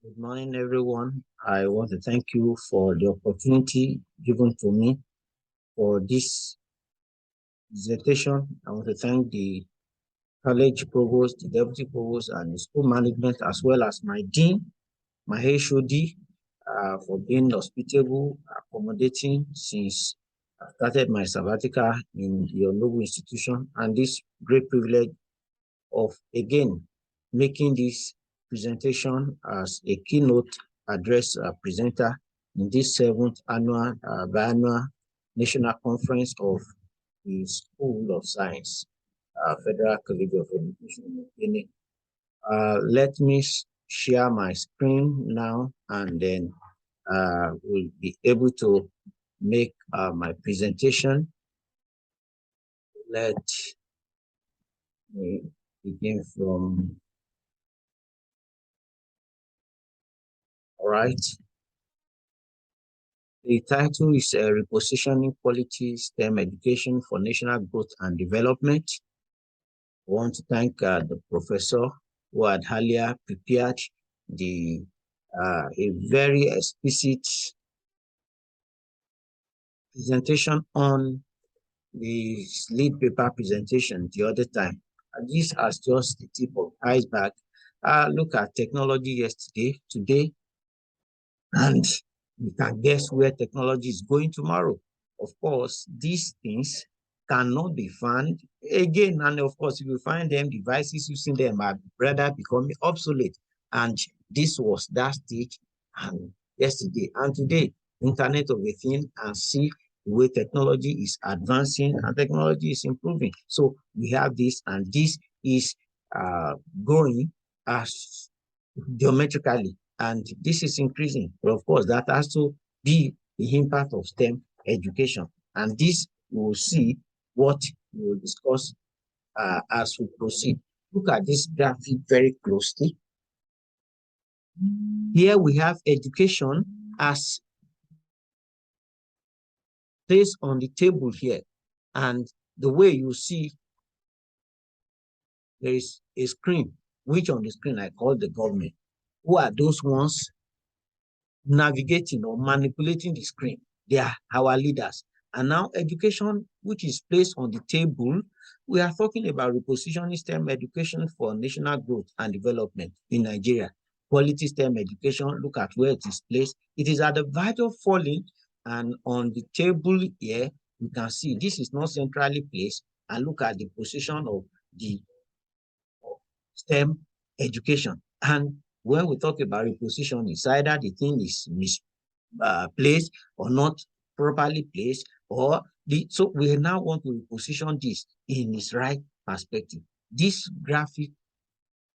Good morning, everyone. I want to thank you for the opportunity given to me for this presentation. I want to thank the college provost, the deputy provost, and the school management, as well as my dean, my HOD, for being hospitable, accommodating since I started my sabbatical in your noble institution, and this great privilege of again making this presentation as a keynote address presenter in this seventh annual biannual national conference of the School of Science, Federal College of Education. Let me share my screen now, and then we'll be able to make my presentation. Let me begin from, all right. The title is Repositioning Quality STEM Education for National Growth and Development. I want to thank the professor who had earlier prepared a very explicit presentation on the lead paper presentation the other time. And this as just the tip of the iceberg. Look at technology yesterday, today, and you can guess where technology is going tomorrow. Of course, these things cannot be found again. And of course, if you find them, devices using them are rather becoming obsolete. And this was that stage and yesterday. And today, Internet of a thing, and see the way technology is advancing and technology is improving. So we have this, and this is growing as geometrically, and this is increasing. But of course, that has to be the impact of STEM education. And this we will see what we will discuss as we proceed. Look at this graphic very closely. Here we have education as placed on the table here. And the way you see, there is a screen, which on the screen I call the government. Who are those ones navigating or manipulating the screen? They are our leaders. And now education, which is placed on the table, we are talking about repositioning STEM education for national growth and development in Nigeria. Quality STEM education, look at where it is placed. It is at the verge of falling, and on the table here, you can see this is not centrally placed, and look at the position of the STEM education. And when we talk about repositioning, it's either the thing is misplaced or not properly placed, or so we now want to reposition this in its right perspective. This graphic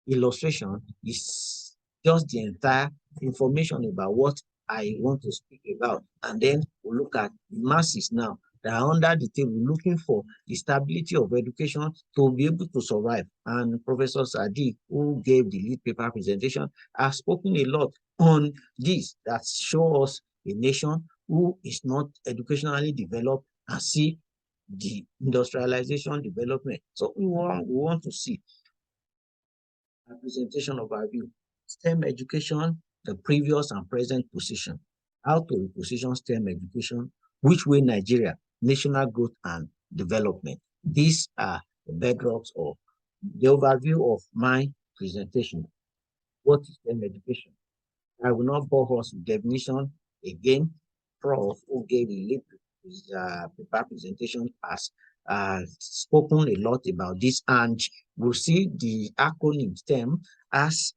illustration is just the entire information about what I want to speak about. And then we'll look at the masses now that are under the table looking for the stability of education to be able to survive. And Professor Sadiq, who gave the lead paper presentation, has spoken a lot on this that shows us a nation who is not educationally developed and see the industrialization development. So we want to see a presentation overview. STEM education, the previous and present position. How to reposition STEM education, which way Nigeria, national growth and development. These are the bedrocks of the overview of my presentation. What is STEM education? I will not bore us with definition again. Prof, who gave the lead paper presentation, has spoken a lot about this, and we'll see the acronym STEM as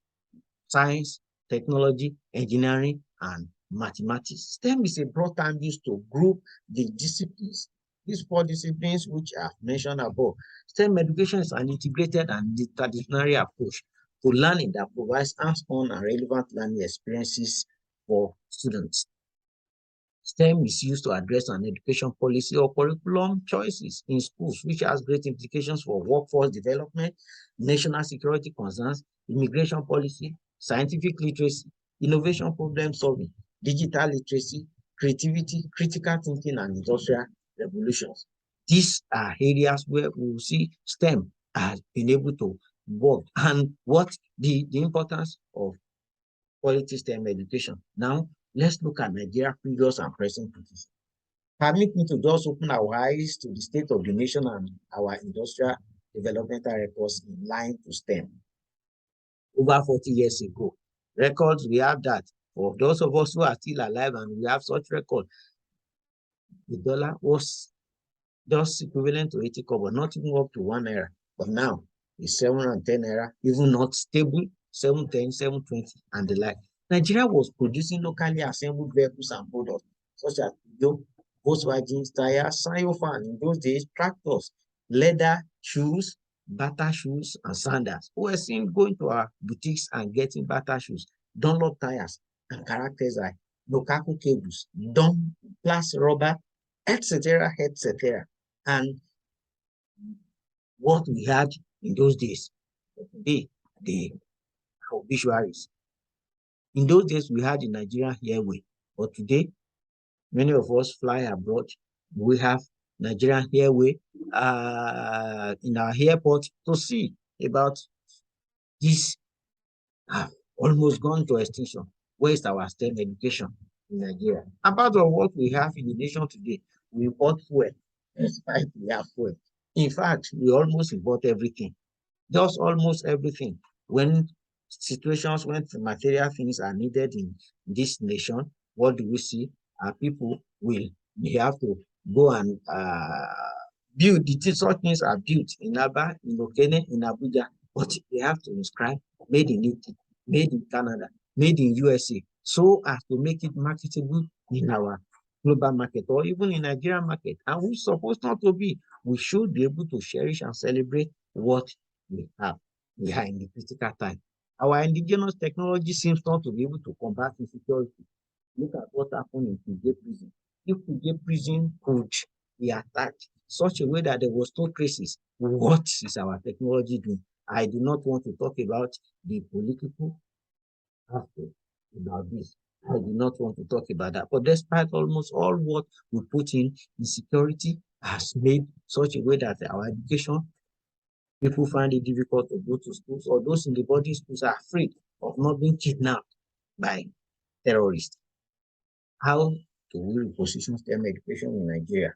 science, technology, engineering, and mathematics. STEM is a broad term used to group the disciplines. These four disciplines, which I've mentioned above. STEM education is an integrated and interdisciplinary approach to learning that provides hands-on and relevant learning experiences for students. STEM is used to address an education policy or curriculum choices in schools, which has great implications for workforce development, national security concerns, immigration policy, scientific literacy, innovation problem solving, digital literacy, creativity, critical thinking, and industrial revolutions. These are areas where we will see STEM has been able to work, and what the importance of quality STEM education. Now, let's look at Nigeria's previous and present position. Permit me to just open our eyes to the state of the nation and our industrial developmental records in line to STEM. Over 40 years ago, records, we have that. For those of us who are still alive and we have such record, the dollar was just equivalent to 80 kobo, not even up to 1 naira. But now it's 710 naira, even not stable, 710, 720, and the like. Nigeria was producing locally assembled vehicles and products such as Volkswagen tires, Sanyo fan in those days, tractors, leather, shoes, Bata shoes, and sandals. We were seen going to our boutiques and getting Bata shoes, Dunlop tires, and characters like Lokaku cables, Don plus rubber, etc., etc. And what we had in those days, today, the obituaries. In those days, we had the Nigerian Airway, but today, many of us fly abroad. We have Nigerian Airway in our airport to see about this have almost gone to extinction. Where is our STEM education in Nigeria? Apart from what we have in the nation today, we import fuel, despite we have fuel. In fact, we almost import everything, just almost everything. When situations, when material things are needed in this nation, what do we see? Our people will we have to go and build the such things are built in Aba, in Okene, in Abuja, but they have to inscribe made in UK, made in Canada, made in USA, so as to make it marketable in our global market or even in Nigerian market. And we're supposed not to be. We should be able to cherish and celebrate what we have. We are in the critical time. Our indigenous technology seems not to be able to combat insecurity. Look at what happened in Kuje prison. If Kuje prison could be attacked such a way that there was no traces, what is our technology doing? I do not want to talk about the political aspect about this. I do not want to talk about that. But despite almost all what we put in, insecurity has made such a way that our education, people find it difficult to go to schools, or those in the boarding schools are afraid of not being kidnapped by terrorists. How do we reposition STEM education in Nigeria?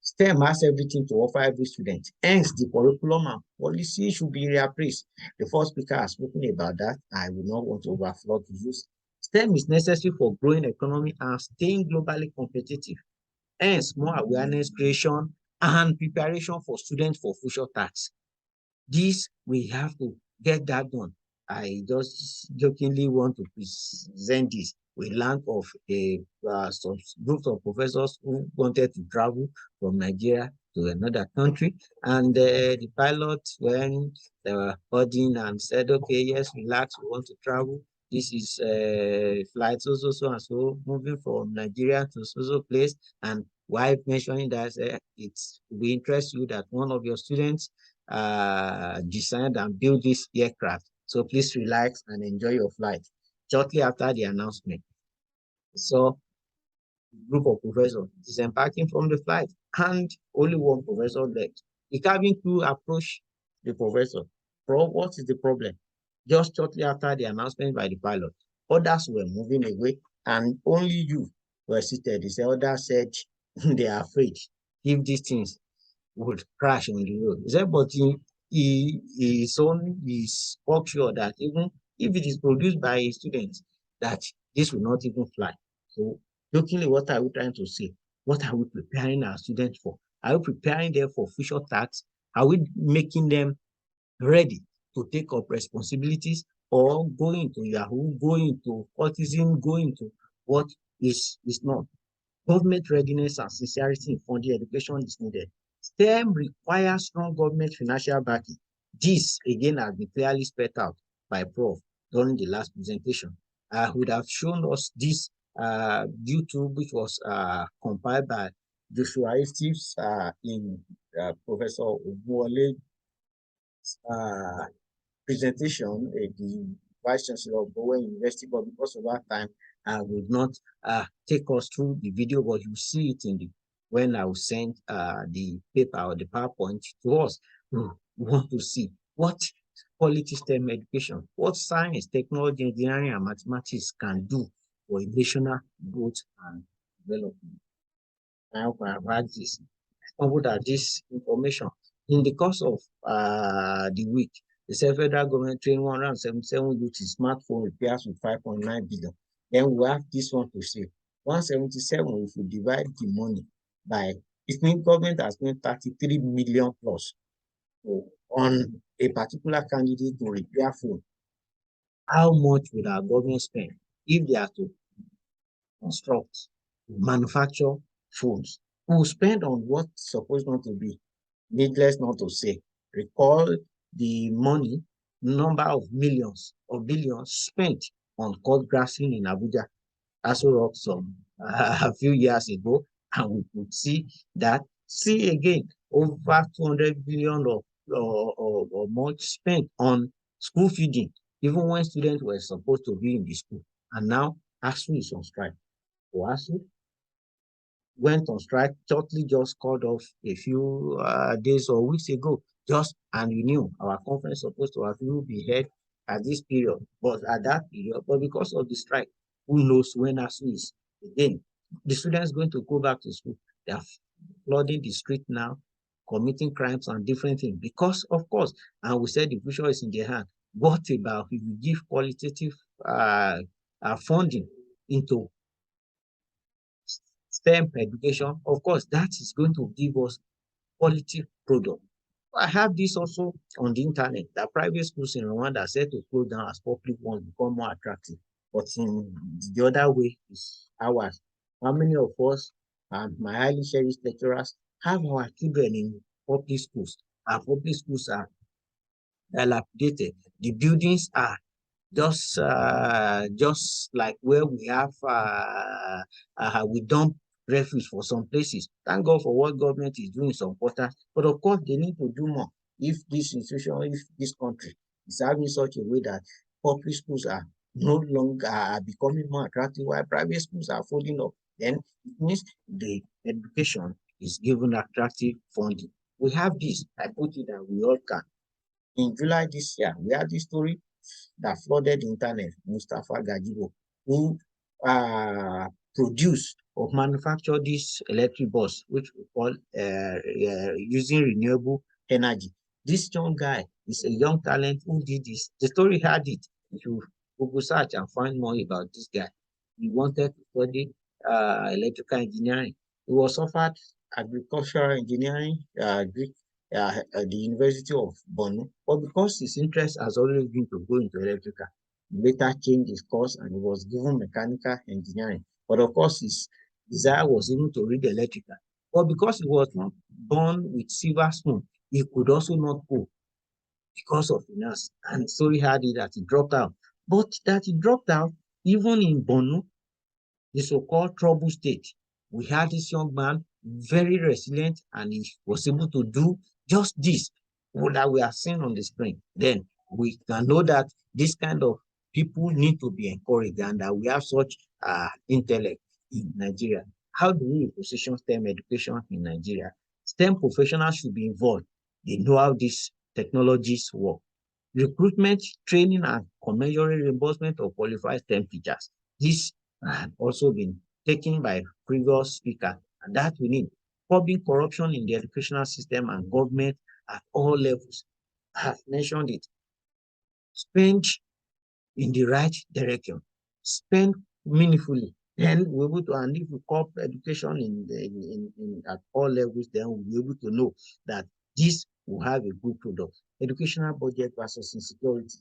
STEM has everything to offer every student. Hence, the curriculum and policy should be reappraised. The first speaker has spoken about that. I will not want to overflow to use. STEM is necessary for growing economy and staying globally competitive. Hence, more awareness creation and preparation for students for future tasks. This, we have to get that done. I just jokingly want to present this. We learned of some group of professors who wanted to travel from Nigeria to another country, and the pilot, when they were boarding and said, okay, yes, relax, we want to travel. This is flight so and so, moving from Nigeria to so place, and while mentioning that it's we interest you that one of your students designed and built this aircraft. So please relax and enjoy your flight. Shortly after the announcement, so group of professors disembarking from the flight, and only one professor left. The cabin crew approached the professor. Bro, what is the problem? Just shortly after the announcement by the pilot, others were moving away, and only you were seated. The others said they are afraid if these things would crash on the road. He said, but he's sure that even if it is produced by a student, that this will not even fly. So, jokingly, what are we trying to say? What are we preparing our students for? Are we preparing them for future tasks? Are we making them ready to take up responsibilities, or going to Yahoo, going to cultism, going to what is not? Government readiness and sincerity in funding education is needed. STEM requires strong government financial backing. This, again, has been clearly spelled out by Prof. during the last presentation. I would have shown us this YouTube, which was compiled by Joshua Steve in Professor Obuole's presentation, the Vice Chancellor of Bowen University, but because of our time, I would not take us through the video, but you see it in the when I will send the paper or the PowerPoint to us. We want to see what quality STEM education, what science, technology, engineering, and mathematics can do for a national growth and development. I hope I have had this. Stumbled at this information. In the course of the week, the federal government trained 177 youth in smartphone repairs with 5.9 billion. Then we have this one to say 177, if we divide the money by, it means government has spent 33 million plus on a particular candidate to repair phone. How much would our government spend if they are to construct, manufacture phones? We will spend on what's supposed not to be, needless not to say. Recall the money, number of millions or billions spent on court grassing in Abuja, Aso Rock some a few years ago, and we could see that. See again, over 200 billion or more spent on school feeding, even when students were supposed to be in the school. And now ASU is on strike. For ASU, went on strike, shortly just called off a few days or weeks ago. And we knew our conference supposed to have be held at this period, but at that period, but because of the strike, who knows when ASU is again. The students going to go back to school. They are flooding the street now, committing crimes and different things because, of course, and we said the future is in their hand. What about if we give qualitative funding into STEM education? Of course, that is going to give us quality product. I have this also on the internet that private schools in Rwanda are said to close down as public ones become more attractive. But in the other way is ours. How many of us and my highly cherished lecturers have our children in public schools? Our public schools are dilapidated. The buildings are just like where we have we dump refuse for some places. Thank God for what government is doing in some quarters, but of course they need to do more. If this institution, if this country is having such a way that public schools are no longer are becoming more attractive while private schools are folding up, then it means the education is given attractive funding. We have this, I put it that we all can. In July this year, we had this story that flooded the internet, Mustafa Gajibo, who produced or manufactured this electric bus, which we call using renewable energy. This young guy is a young talent who did this. The story had it. You Google search and find more about this guy. He wanted to study electrical engineering. He was offered agricultural engineering, the University of Borno, but because his interest has always been to go into electrical, he later changed his course and he was given mechanical engineering. But of course, his desire was even to read electrical. But because he was not born with silver spoon, he could also not go because of finance. And so he had it that he dropped out. But that he dropped out, even in Borno, the so-called trouble state, we had this young man, very resilient, and he was able to do just this that we are seeing on the screen. Then we can know that this kind of people need to be encouraged and that we have such intellect in Nigeria. How do we position STEM education in Nigeria? STEM professionals should be involved. They know how these technologies work. Recruitment, training, and commensurate reimbursement of qualified STEM teachers. This had also been taken by previous speaker, and that we need. Curbing corruption in the educational system and government at all levels. I have mentioned it. Spend in the right direction. Spend meaningfully. Then we're able to, and if we curb education at all levels, then we'll be able to know that this will have a good product. Educational budget versus insecurity.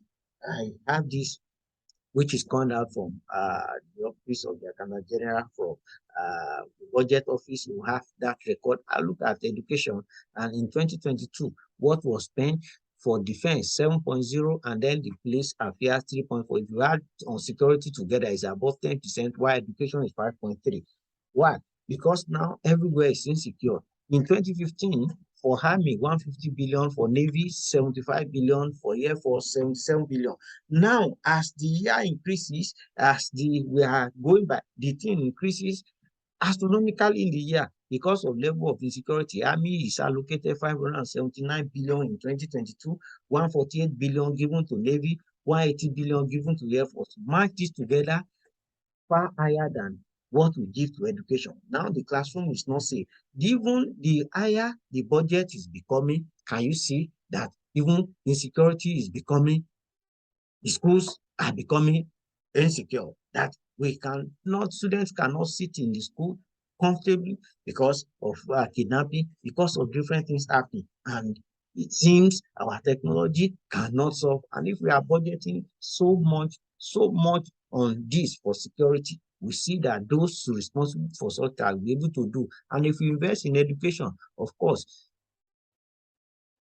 I have this which is called out from the office of the Accountant General for the budget office. You have that record. I look at education, and in 2022, what was spent for defense 7.0, and then the police affairs 3.4. If you add on security together, it's above 10%, while education is 5.3. Why? Because now everywhere is insecure. In 2015, for Army, 150 billion, for Navy, 75 billion, for Air Force, 77 billion. Now, as the year increases, we are going back, the thing increases astronomically in the year. because of level of insecurity, Army is allocated 579 billion in 2022, 148 billion given to Navy, 180 billion given to Air Force. Match this together, far higher than what we give to education. Now the classroom is not safe. Even the higher the budget is becoming, can you see that even insecurity is becoming, the schools are becoming insecure, that students cannot sit in the school comfortably because of kidnapping, because of different things happening. And it seems our technology cannot solve. And if we are budgeting so much on this for security, we see that those responsible for such are able to do. And if we invest in education, of course,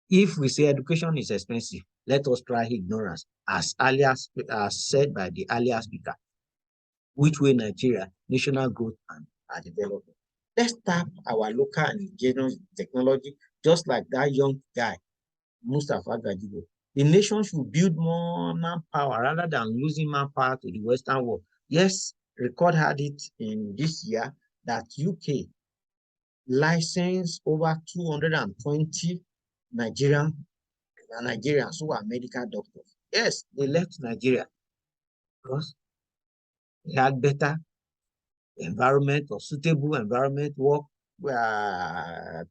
if we say education is expensive, let us try ignorance, as earlier as said by the earlier speaker, which way Nigeria, national growth and development. Let's tap our local and indigenous technology, just like that young guy, Mustafa Gajibo. The nation should build more manpower rather than losing manpower to the Western world. Yes, record had it in this year that UK licensed over 220 Nigerians who are medical doctors. Yes, they left Nigeria because they had better environment or suitable environment, work,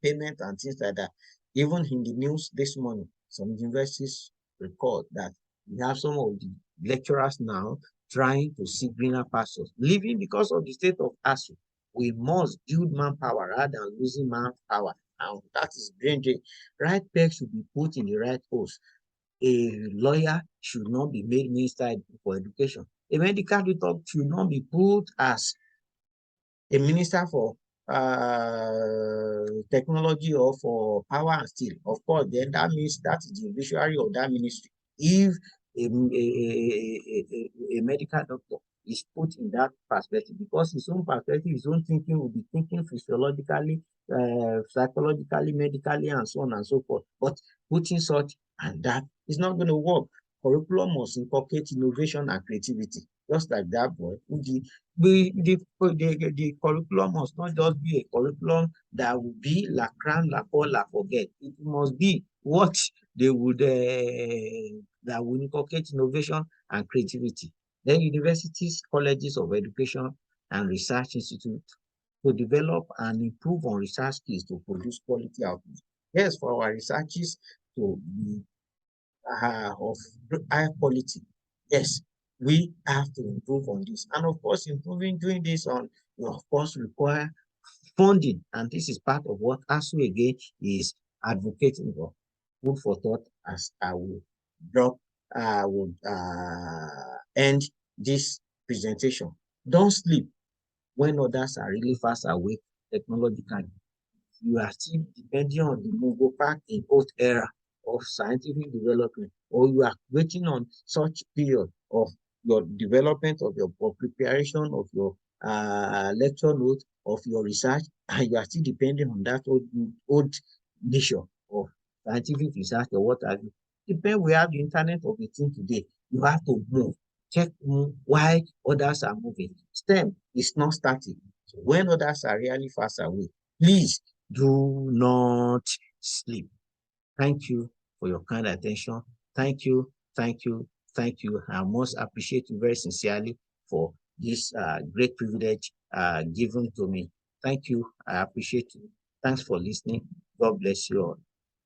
payment, and things like that. Even in the news this morning, some universities report that we have some of the lecturers now trying to see greener pastures, leaving because of the state of ASU. We must build manpower rather than losing manpower. And that is brain drain. Right peg should be put in the right post. A lawyer should not be made minister for education. A medical doctor should not be put as a minister for technology or for power and steel. Of course, then that means that is the obituary of that ministry. If a medical doctor is put in that perspective, because his own perspective, his own thinking will be thinking physiologically, psychologically, medically, and so on and so forth. But putting such and that is not going to work. Curriculum must inculcate innovation and creativity, just like that boy who did. The curriculum must not just be a curriculum that will be la cram, la pour, la forget. It must be what they would that will inculcate innovation and creativity. Then universities, colleges of education, and research institutes to develop and improve on research skills to produce quality outputs. Yes, for our researches to be of high quality. Yes, we have to improve on this. And of course, doing this on, of course, require funding. And this is part of what ASU again is advocating for. Food for thought, as I will drop, I would end this presentation. Don't sleep when others are really fast awake technologically. You are still depending on the Mugo Park in old era of scientific development, or you are waiting on such period of your development of your preparation of your lecture note of your research, and you are still depending on that old nation of scientific research or what have you. Depend, we have the internet of the thing today. You have to move. Check why others are moving. STEM is not static. So when others are really fast away, please do not sleep. Thank you for your kind attention. Thank you, thank you, thank you. I must appreciate you very sincerely for this great privilege given to me. Thank you. I appreciate you. Thanks for listening. God bless you all.